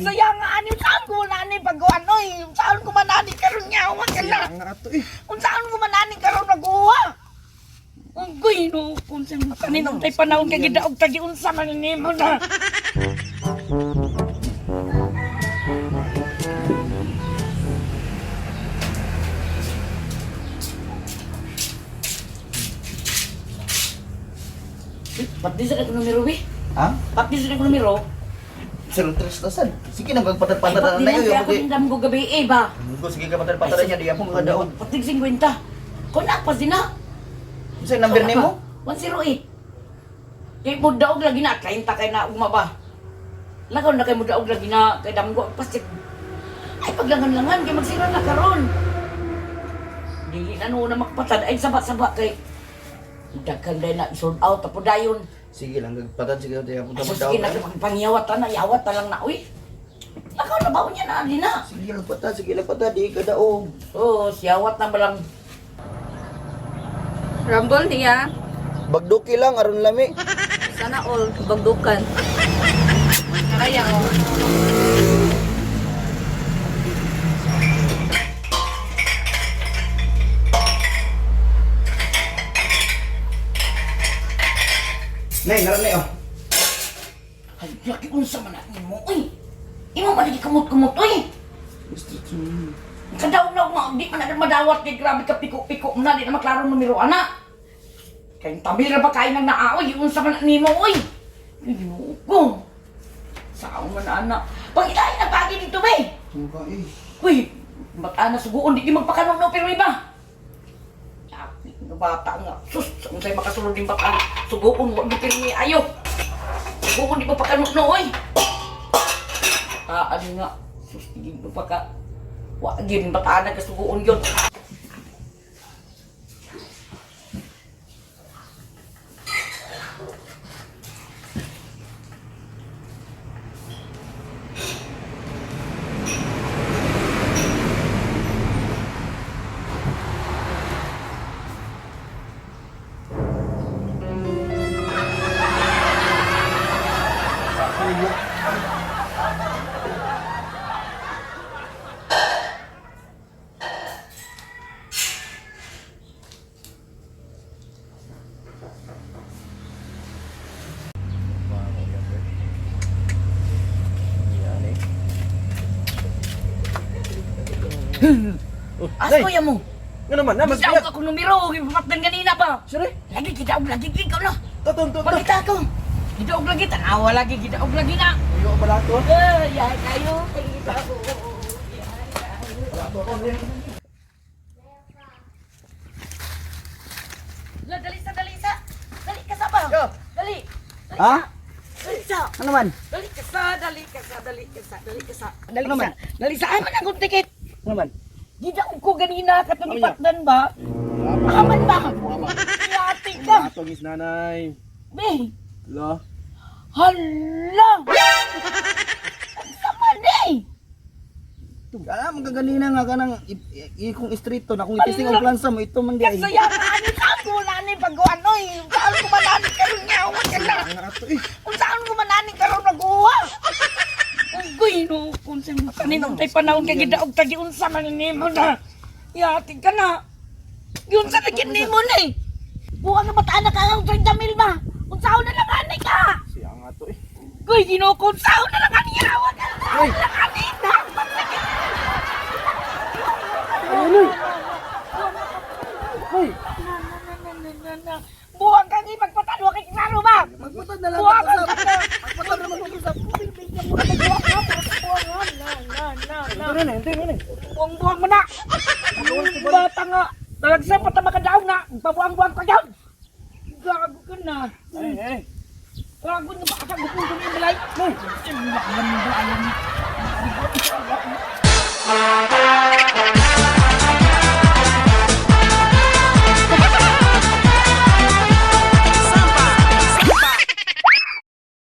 Saya nga anim saan ko manani pagkuhan oy. Saan ko manani karon nya wa ka na. Nga ato eh. Saan ko manani karon naguha. Unggoy no kun sa kaninong tay panahon kay gidaog tagi unsa man nimo na. Pati sa numero eh. Ha? Pati sa numero. Sir, tres tasan. Sige na magpatar-patar Pati na lang kaya yun. ako tindam ko gabi eh ba. Sige ka patar-patar niya di ako mga daon. Pati 50. Konak pa sina. Sa number nimo? 108. Kay mo daog lagi na kain ta kay na ugma ba. Lagaw na kay mo daog lagi na kay damgo pasit. Ay paglangan-langan kay magsira na karon. Dili na no na makpatad ay saba-saba kay daghan day na sold out apo dayon. Sige lang, patad sige di ako Ay, daon. sige na pangiyawat na yawat na lang na uy. Lagaw na baon niya na na. Sige lang patad, di ka daog. Oh, siyawat na balang. Rambol niya. Bagduki lang, aron lami. Sana all bagdukan. Kaya oh. Nay, naran na oh. Ay, laki unsa man na mo uy. Imo man lagi kamot-kamot uy. Kadaw na mo, di man na madawat kay grabe ka piko-piko na di na maklaro numero ana. Kay tabi ra ba kay nang naaoy unsa man nimo uy. Ko. Sao man ana. Pagilay na pagi dito be. Suka eh. Uy, bata na suguon di magpakanuno pero iba. Bata nga. Sus, unsay makasulod din bata. Suguon wa gipirmi ayo. Suguon di pa pakanuno oy. Ano nga. Sus, di pa ka. Wa gin bata na kasuguon yon. Asko ya mo. Nga naman, na mas Gidaog ako numero, gipapatdan kanina pa. Sure. Lagi gidaog lagi ikaw na. Taton. Pakita ko. Gidaog lagi tanawa lagi gidaog lagi na. Ayo balato. Ya kayo, pakita ko. Balato ko. Dali sa. Dali ka sa ba? Yo. Dali. Ha? Dali sa. Ano man? Dali ka sa. Dali Ano man? Dali sa. Ay man ang tikit. Ano man? Gidaog ko ganina katong ipatdan ba? Aman ba? Yati ka. Balato gis nanay. Be. Lo. Hala! Ang sama eh! Alam mo kaganina nga kanang ikong street to na kung ipising ang plansa mo ito man di ay. Kasi yan, ano saan ko manani pagkuhan oy? Saan ko manani karon nya wa ka na. Nga ato eh. Saan ko manani karon naguha? Unggoy no kun sa kaninong tay panahon kay gidaog tagi unsa man nimo na. Yati ka na. Yun sa lagin nimo ni. Buwan na bataan na ka ang 30 mil ba? Unsaon na lang ani ka? Siya nga to eh. Goy, ginukunsaon na lang ani yawa ka. Uy. Kanina. Ano? Hoy. Buwang kang ipagpatalo kay klaro ba? Magpatad na lang. Buwang Magpatad. kang na. Magpatad na mag-usap. Buwang mo na. Bata nga. Talagsan pa ta makadaw na. Pabuang-buang ka dyan. Gago ka na. Gago na ba? Asa gusto ko yung balay? Alam mo ba? Alam mo.